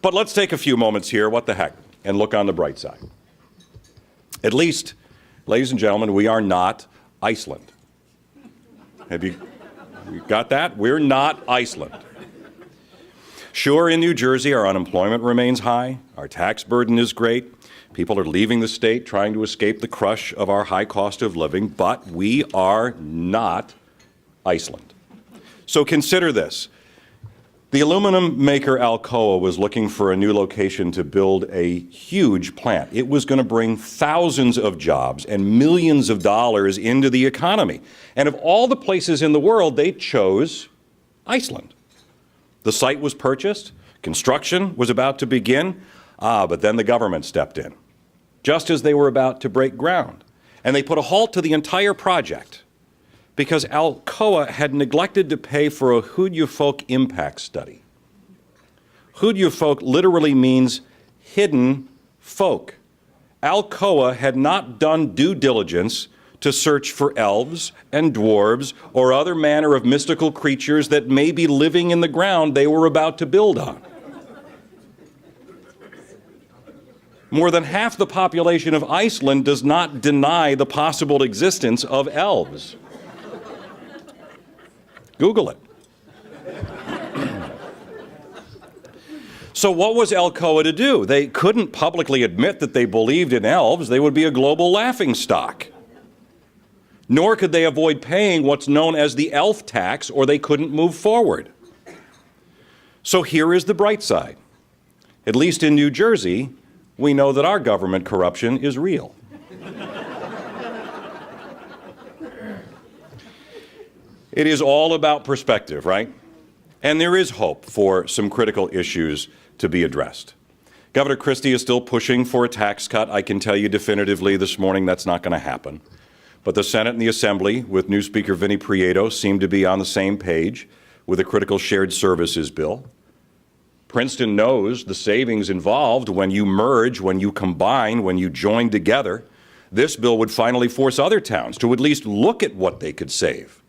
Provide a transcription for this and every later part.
But let's take a few moments here, what the heck, and look on the bright side. At least, ladies and gentlemen, we are not Iceland. Have you got that? We're not Iceland. Sure, in New Jersey, our unemployment remains high, our tax burden is great, people are leaving the state trying to escape the crush of our high cost of living, but we are not Iceland. So consider this. The aluminum maker Alcoa was looking for a new location to build a huge plant. It was going to bring thousands of jobs and millions of dollars into the economy. And of all the places in the world, they chose Iceland. The site was purchased, construction was about to begin, but then the government stepped in, just as they were about to break ground. And they put a halt to the entire project because Alcoa had neglected to pay for a Hudjufólk impact study. Hudjufólk literally means hidden folk. Alcoa had not done due diligence to search for elves and dwarves or other manner of mystical creatures that may be living in the ground they were about to build on. More than half the population of Iceland does not deny the possible existence of elves. Google it. So what was Alcoa to do? They couldn't publicly admit that they believed in elves. They would be a global laughingstock. Nor could they avoid paying what's known as the elf tax, or they couldn't move forward. So here is the bright side. At least in New Jersey, we know that our government corruption is real. It is all about perspective, right? And there is hope for some critical issues to be addressed. Governor Christie is still pushing for a tax cut. I can tell you definitively this morning that's not going to happen. But the Senate and the Assembly, with new Speaker Vinnie Prieto, seem to be on the same page with a critical shared services bill. Princeton knows the savings involved when you merge, when you combine, when you join together. This bill would finally force other towns to at least look at what they could save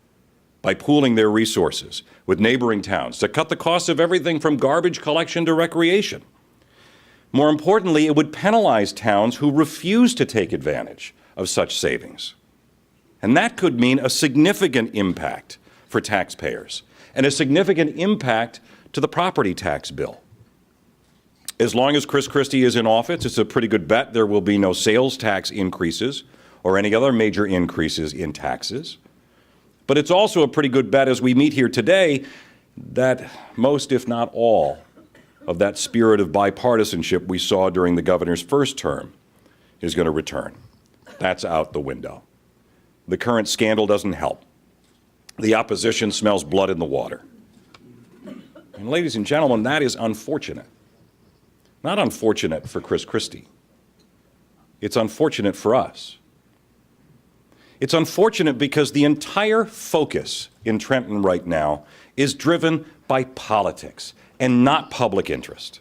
by pooling their resources with neighboring towns to cut the cost of everything from garbage collection to recreation. More importantly, it would penalize towns who refuse to take advantage of such savings. And that could mean a significant impact for taxpayers and a significant impact to the property tax bill. As long as Chris Christie is in office, it's a pretty good bet there will be no sales tax increases or any other major increases in taxes. But it's also a pretty good bet as we meet here today that most, if not all, of that spirit of bipartisanship we saw during the governor's first term is going to return. That's out the window. The current scandal doesn't help. The opposition smells blood in the water. And ladies and gentlemen, that is unfortunate. Not unfortunate for Chris Christie. It's unfortunate for us. It's unfortunate because the entire focus in Trenton right now is driven by politics and not public interest.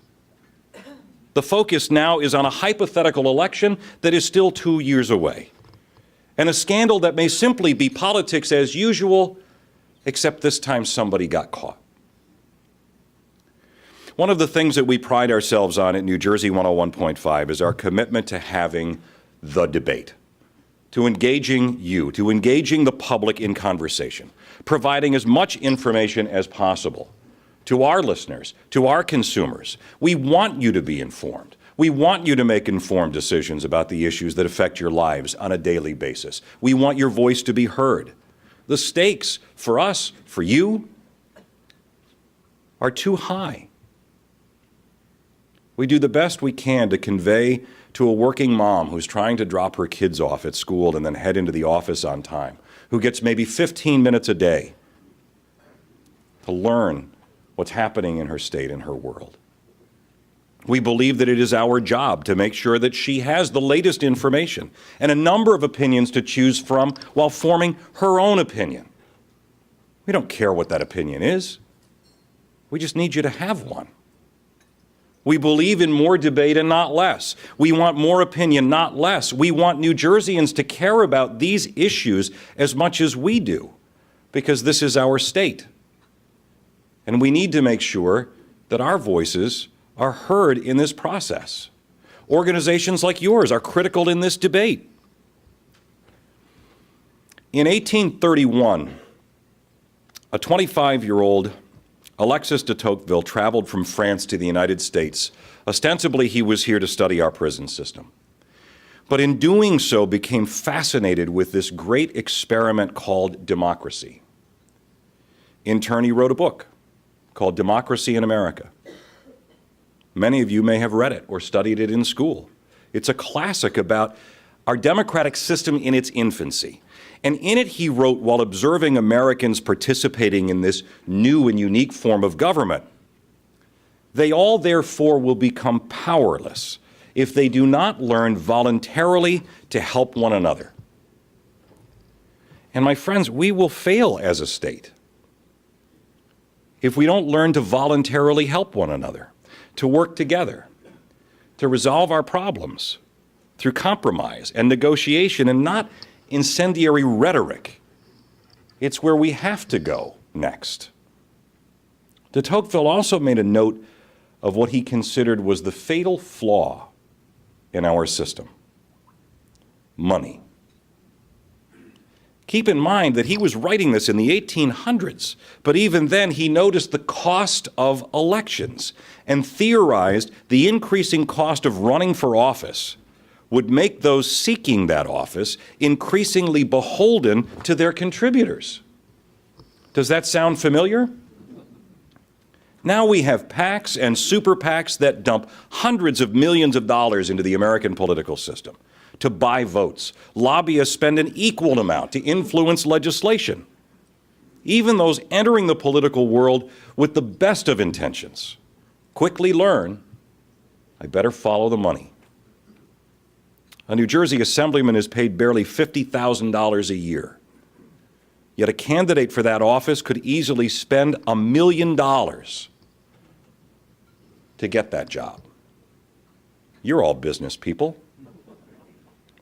The focus now is on a hypothetical election that is still 2 years away, and a scandal that may simply be politics as usual, except this time somebody got caught. One of the things that we pride ourselves on at New Jersey 101.5 is our commitment to having the debate, to engaging you, to engaging the public in conversation, providing as much information as possible to our listeners, to our consumers. We want you to be informed. We want you to make informed decisions about the issues that affect your lives on a daily basis. We want your voice to be heard. The stakes for us, for you, are too high. We do the best we can to convey to a working mom who's trying to drop her kids off at school and then head into the office on time, who gets maybe 15 minutes a day to learn what's happening in her state and her world. We believe that it is our job to make sure that she has the latest information and a number of opinions to choose from while forming her own opinion. We don't care what that opinion is. We just need you to have one. We believe in more debate and not less. We want more opinion, not less. We want New Jerseyans to care about these issues as much as we do, because this is our state. And we need to make sure that our voices are heard in this process. Organizations like yours are critical in this debate. In 1831, a 25-year-old Alexis de Tocqueville traveled from France to the United States. Ostensibly, he was here to study our prison system. But in doing so, became fascinated with this great experiment called democracy. In turn, he wrote a book called Democracy in America. Many of you may have read it or studied it in school. It's a classic about our democratic system in its infancy. And in it, he wrote, while observing Americans participating in this new and unique form of government, they all therefore will become powerless if they do not learn voluntarily to help one another. And my friends, we will fail as a state if we don't learn to voluntarily help one another, to work together, to resolve our problems through compromise and negotiation and not incendiary rhetoric. It's where we have to go next. De Tocqueville also made a note of what he considered was the fatal flaw in our system: money. Keep in mind that he was writing this in the 1800s, but even then he noticed the cost of elections and theorized the increasing cost of running for office would make those seeking that office increasingly beholden to their contributors. Does that sound familiar? Now we have PACs and super PACs that dump hundreds of millions of dollars into the American political system to buy votes. Lobbyists spend an equal amount to influence legislation. Even those entering the political world with the best of intentions quickly learn, I better follow the money. A New Jersey assemblyman is paid barely $50,000 a year. Yet a candidate for that office could easily spend $1 million to get that job. You're all business people.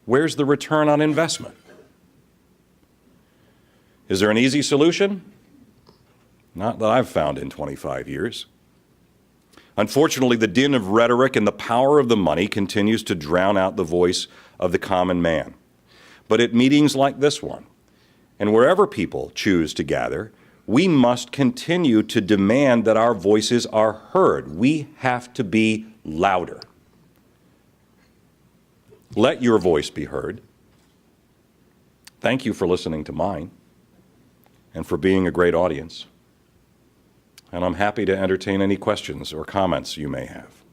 Where's the return on investment? Is there an easy solution? Not that I've found in 25 years. Unfortunately, the din of rhetoric and the power of the money continues to drown out the voice of the common man. But at meetings like this one, and wherever people choose to gather, we must continue to demand that our voices are heard. We have to be louder. Let your voice be heard. Thank you for listening to mine and for being a great audience. And I'm happy to entertain any questions or comments you may have.